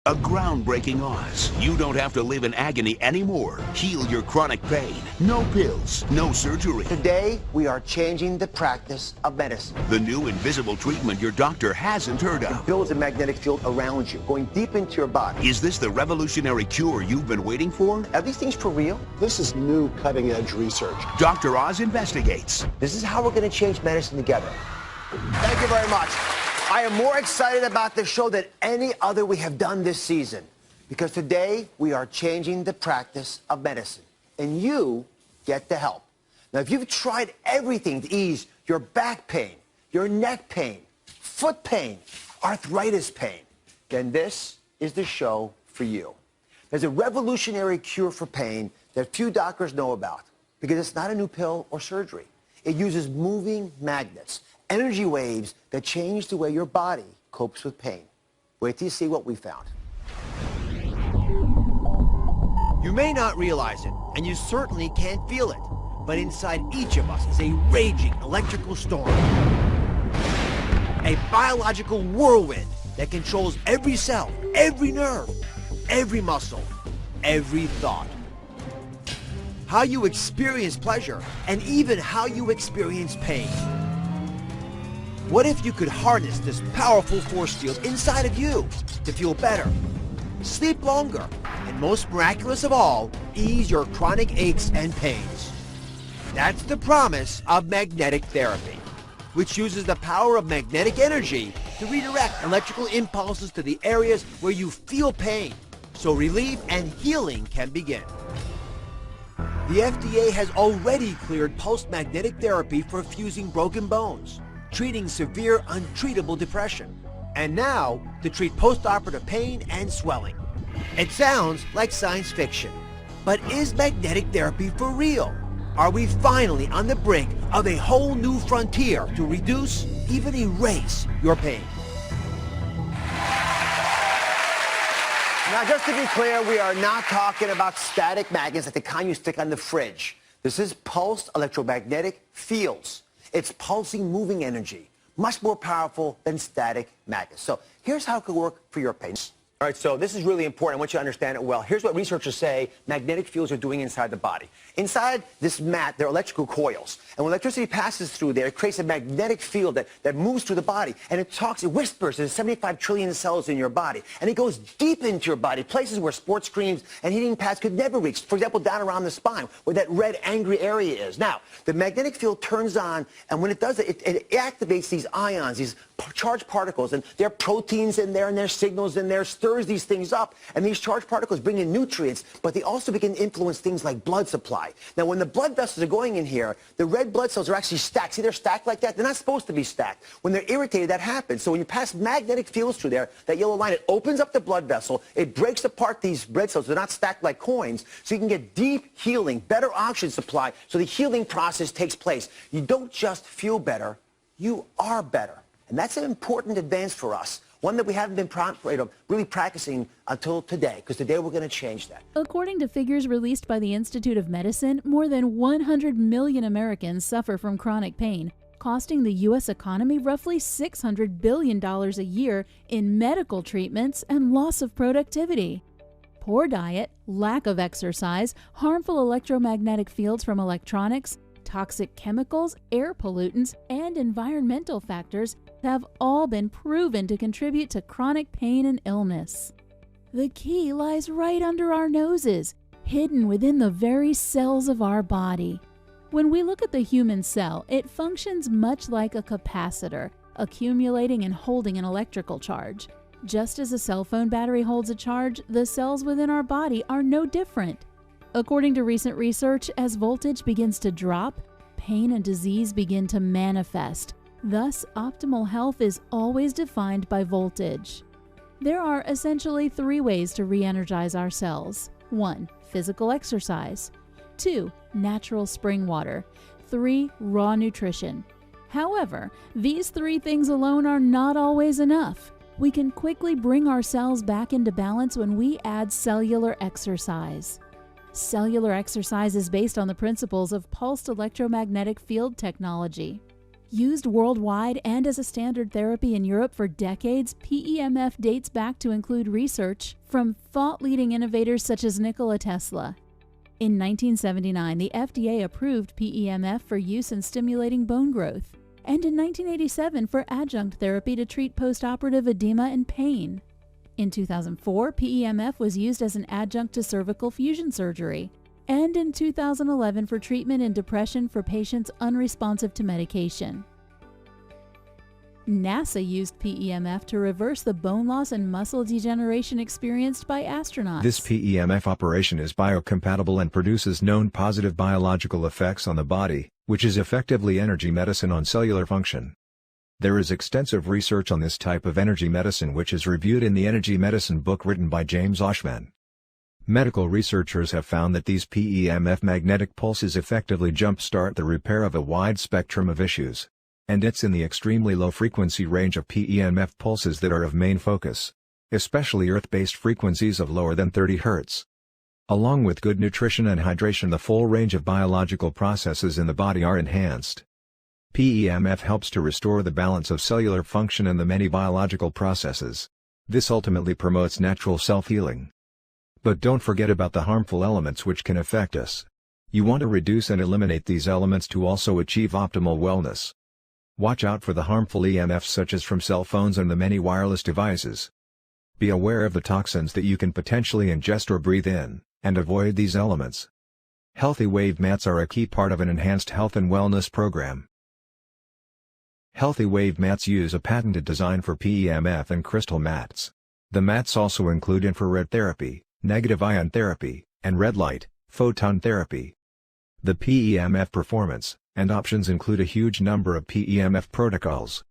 A groundbreaking Oz. You don't have to live in agony anymore. Heal your chronic pain. No pills, no surgery. Today, we are changing the practice of medicine. The new invisible treatment your doctor hasn't heard It of. builds a magnetic field around you, going deep into your body. Is this the revolutionary cure you've been waiting for? Are these things for real? This is new cutting-edge research. Dr. Oz investigates. This is how we're going to change medicine together. Thank you very much. I am more excited about this show than any other we have done this season, because today we are changing the practice of medicine, and you get the help. Now, if you've tried everything to ease your back pain, your neck pain, foot pain, arthritis pain, then this is the show for you. There's a revolutionary cure for pain that few doctors know about, because it's not a new pill or surgery. It uses moving magnets, energy waves that change the way your body copes with pain. Wait till you see what we found. You may not realize it, and you certainly can't feel it, but inside each of us is a raging electrical storm. A biological whirlwind that controls every cell, every nerve, every muscle, every thought. How you experience pleasure, and even how you experience pain. What if you could harness this powerful force field inside of you to feel better, sleep longer, and most miraculous of all, ease your chronic aches and pains? That's the promise of magnetic therapy, which uses the power of magnetic energy to redirect electrical impulses to the areas where you feel pain, so relief and healing can begin. The FDA has already cleared pulsed magnetic therapy for fusing broken bones, treating severe untreatable depression, and now to treat post-operative pain and swelling. It sounds like science fiction, but is magnetic therapy for real? Are we finally on the brink of a whole new frontier to reduce, even erase, your pain? Now, just to be clear, we are not talking about static magnets like the kind you stick on the fridge. This is pulsed electromagnetic fields. It's pulsing, moving energy, much more powerful than static magnets. So here's how it could work for your pain. All right, so this is really important. I want you to understand it well. Here's what researchers say magnetic fields are doing inside the body. Inside this mat, there are electrical coils. And when electricity passes through there, it creates a magnetic field that moves through the body. And it whispers. There's 75 trillion cells in your body. And it goes deep into your body, places where sports creams and heating pads could never reach. For example, down around the spine, where that red, angry area is. Now, the magnetic field turns on, and when it does it, it activates these ions, these charged particles. And there are proteins in there, and there's signals in there, stirs these things up, and these charged particles bring in nutrients, but they also begin to influence things like blood supply. Now, when the blood vessels are going in here, the red blood cells are actually stacked. See, they're stacked like that? They're not supposed to be stacked. When they're irritated, that happens. So when you pass magnetic fields through there, that yellow line, it opens up the blood vessel, it breaks apart these red cells. They're not stacked like coins, so you can get deep healing, better oxygen supply, so the healing process takes place. You don't just feel better, you are better. And that's an important advance for us. One that we haven't been really practicing until today, because today we're going to change that. According to figures released by the Institute of Medicine, more than 100 million Americans suffer from chronic pain, costing the U.S. economy roughly $600 billion a year in medical treatments and loss of productivity. Poor diet, lack of exercise, harmful electromagnetic fields from electronics, toxic chemicals, air pollutants, and environmental factors have all been proven to contribute to chronic pain and illness. The key lies right under our noses, hidden within the very cells of our body. When we look at the human cell, it functions much like a capacitor, accumulating and holding an electrical charge. Just as a cell phone battery holds a charge, the cells within our body are no different. According to recent research, as voltage begins to drop, pain and disease begin to manifest. Thus, optimal health is always defined by voltage. There are essentially 3 ways to re-energize our cells. 1. Physical exercise. 2. Natural spring water. 3. Raw nutrition. However, these 3 things alone are not always enough. We can quickly bring our cells back into balance when we add cellular exercise. Cellular exercise is based on the principles of pulsed electromagnetic field technology. Used worldwide and as a standard therapy in Europe for decades, PEMF dates back to include research from thought-leading innovators such as Nikola Tesla. In 1979, the FDA approved PEMF for use in stimulating bone growth, and in 1987 for adjunct therapy to treat postoperative edema and pain. In 2004, PEMF was used as an adjunct to cervical fusion surgery, and in 2011 for treatment in depression for patients unresponsive to medication. NASA used PEMF to reverse the bone loss and muscle degeneration experienced by astronauts. This PEMF operation is biocompatible and produces known positive biological effects on the body, which is effectively energy medicine on cellular function. There is extensive research on this type of energy medicine which is reviewed in the Energy Medicine book written by James Oschman. Medical researchers have found that these PEMF magnetic pulses effectively jumpstart the repair of a wide spectrum of issues. And it's in the extremely low frequency range of PEMF pulses that are of main focus, especially earth-based frequencies of lower than 30 Hz. Along with good nutrition and hydration, the full range of biological processes in the body are enhanced. PEMF helps to restore the balance of cellular function and the many biological processes. This ultimately promotes natural self-healing. But don't forget about the harmful elements which can affect us. You want to reduce and eliminate these elements to also achieve optimal wellness. Watch out for the harmful EMFs such as from cell phones and the many wireless devices. Be aware of the toxins that you can potentially ingest or breathe in, and avoid these elements. Healthy wave mats are a key part of an enhanced health and wellness program. Healthy wave mats use a patented design for PEMF and crystal mats. The mats also include infrared therapy, negative ion therapy, and red light, photon therapy. The PEMF performance and options include a huge number of PEMF protocols.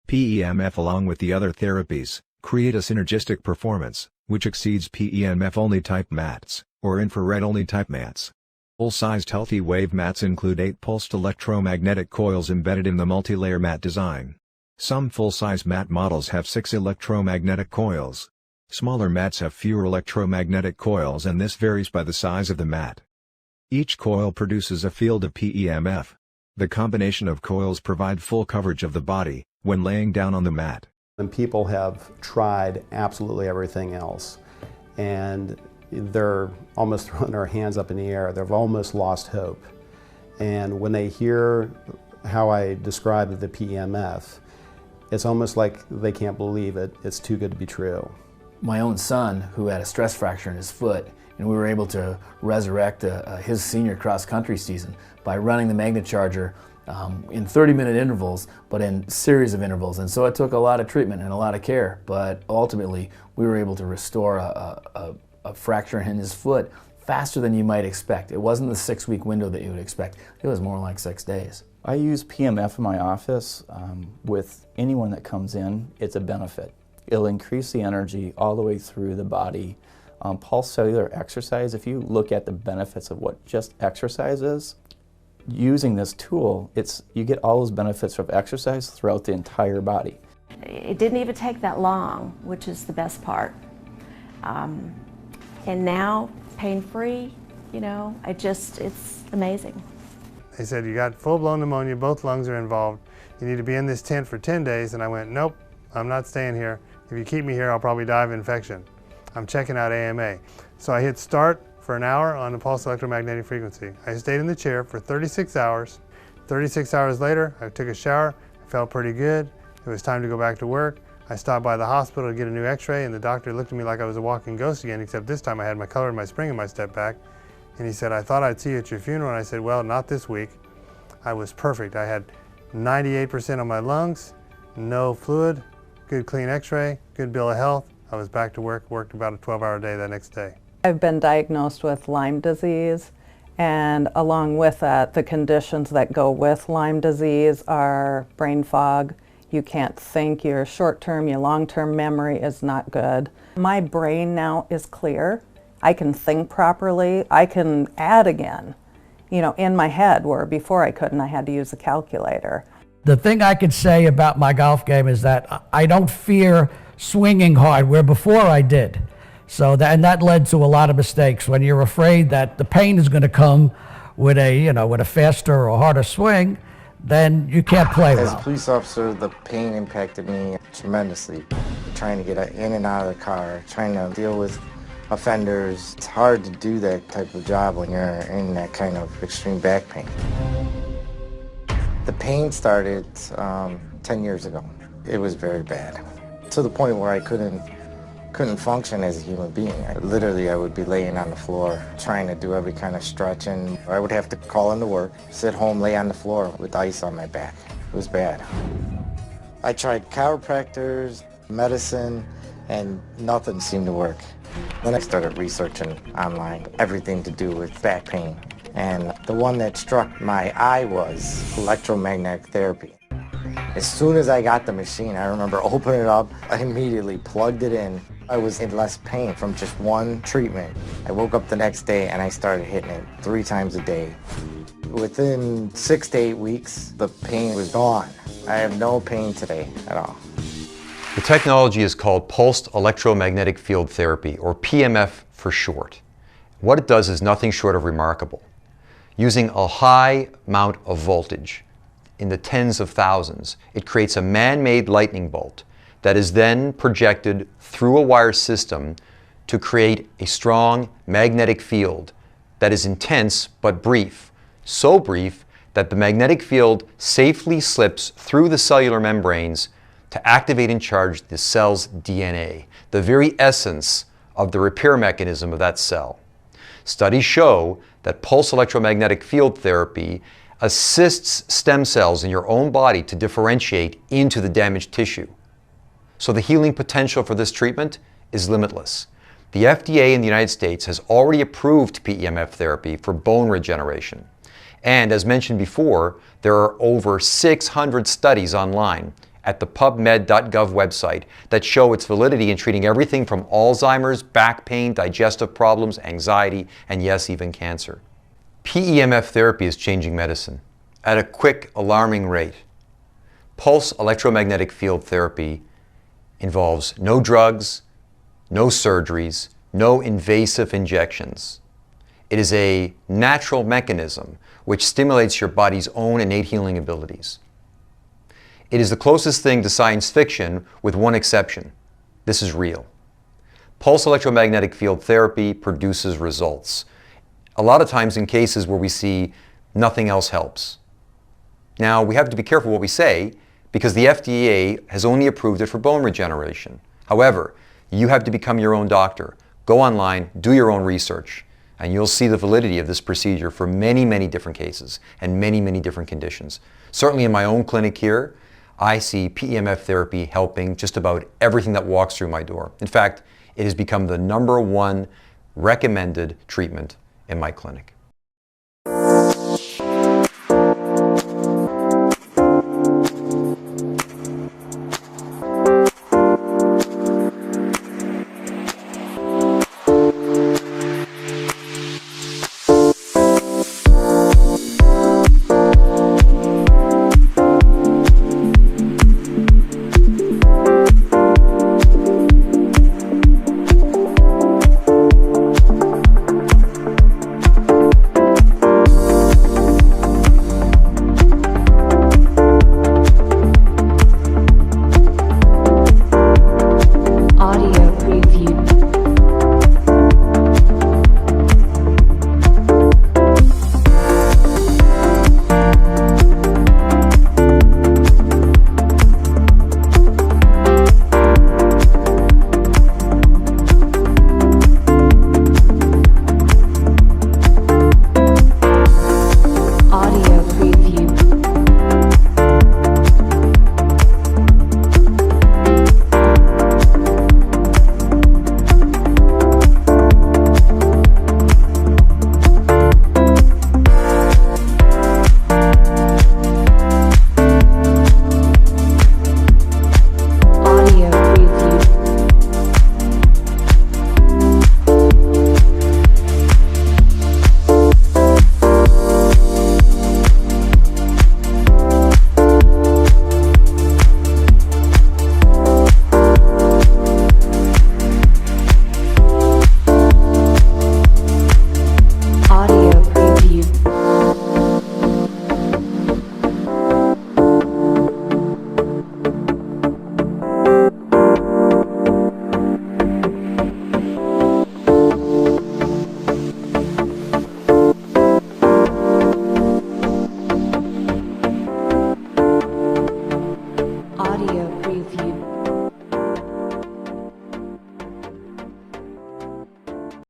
PEMF along with the other therapies create a synergistic performance, which exceeds PEMF-only type mats, or infrared-only type mats. Full-sized healthy wave mats include 8 pulsed electromagnetic coils embedded in the multi-layer mat design. Some full-size mat models have 6 electromagnetic coils. Smaller mats have fewer electromagnetic coils, and this varies by the size of the mat. Each coil produces a field of PEMF. The combination of coils provide full coverage of the body when laying down on the mat. And people have tried absolutely everything else, and they're almost throwing their hands up in the air. They've almost lost hope. And when they hear how I describe the PEMF, it's almost like they can't believe it. It's too good to be true. My own son, who had a stress fracture in his foot, and we were able to resurrect his senior cross-country season by running the MagnaCharger in 30-minute intervals, but in series of intervals. And so it took a lot of treatment and a lot of care, but ultimately we were able to restore a fracture in his foot faster than you might expect. It wasn't the 6-week window that you would expect. It was more like 6 days. I use PEMF in my office. With anyone that comes in, it's a benefit. It'll increase the energy all the way through the body. Pulse cellular exercise, if you look at the benefits of what just exercise is, using this tool, you get all those benefits of exercise throughout the entire body. It didn't even take that long, which is the best part. And now, pain-free, you know, it's amazing. They said, you got full-blown pneumonia, both lungs are involved. You need to be in this tent for 10 days. And I went, nope, I'm not staying here. If you keep me here, I'll probably die of infection. I'm checking out AMA. So I hit start for an hour on the pulse electromagnetic frequency. I stayed in the chair for 36 hours. 36 hours later, I took a shower. I felt pretty good. It was time to go back to work. I stopped by the hospital to get a new x-ray, and the doctor looked at me like I was a walking ghost again, except this time I had my color and my spring in my step back. And he said, I thought I'd see you at your funeral. And I said, well, not this week. I was perfect. I had 98% on my lungs, no fluid, good clean x-ray, good bill of health. I was back to work, worked about a 12-hour day the next day. I've been diagnosed with Lyme disease, and along with that, the conditions that go with Lyme disease are brain fog. You can't think, your short-term, your long-term memory is not good. My brain now is clear. I can think properly. I can add again, you know, in my head, where before I couldn't, I had to use a calculator. The thing I could say about my golf game is that I don't fear swinging hard, where before I did. So that led to a lot of mistakes. When you're afraid that the pain is going to come with a faster or harder swing, then you can't play As a well. police officer, the pain impacted me tremendously. Trying to get in and out of the car, trying to deal with offenders. It's hard to do that type of job when you're in that kind of extreme back pain. The pain started 10 years ago. It was very bad, to the point where I couldn't function as a human being. Literally, I would be laying on the floor trying to do every kind of stretching. I would have to call into work, sit home, lay on the floor with ice on my back. It was bad. I tried chiropractors, medicine, and nothing seemed to work. Then I started researching online, everything to do with back pain. And the one that struck my eye was electromagnetic therapy. As soon as I got the machine, I remember opening it up, I immediately plugged it in. I was in less pain from just one treatment. I woke up the next day and I started hitting it 3 times a day. Within 6 to 8 weeks, the pain was gone. I have no pain today at all. The technology is called Pulsed Electromagnetic Field Therapy, or PEMF for short. What it does is nothing short of remarkable. Using a high amount of voltage, in the tens of thousands, it creates a man-made lightning bolt that is then projected through a wire system to create a strong magnetic field that is intense but brief. So brief that the magnetic field safely slips through the cellular membranes to activate and charge the cell's DNA, the very essence of the repair mechanism of that cell. Studies show that pulse electromagnetic field therapy assists stem cells in your own body to differentiate into the damaged tissue. So the healing potential for this treatment is limitless. The FDA in the United States has already approved PEMF therapy for bone regeneration. And as mentioned before, there are over 600 studies online at the PubMed.gov website that show its validity in treating everything from Alzheimer's, back pain, digestive problems, anxiety, and yes, even cancer. PEMF therapy is changing medicine at a quick, alarming rate. Pulse electromagnetic field therapy involves no drugs, no surgeries, no invasive injections. It is a natural mechanism which stimulates your body's own innate healing abilities. It is the closest thing to science fiction, with one exception. This is real. Pulse electromagnetic field therapy produces results, a lot of times in cases where we see nothing else helps. Now, we have to be careful what we say, because the FDA has only approved it for bone regeneration. However, you have to become your own doctor. Go online, do your own research, and you'll see the validity of this procedure for many, many different cases and many, many different conditions. Certainly in my own clinic here, I see PEMF therapy helping just about everything that walks through my door. In fact, it has become the #1 recommended treatment in my clinic.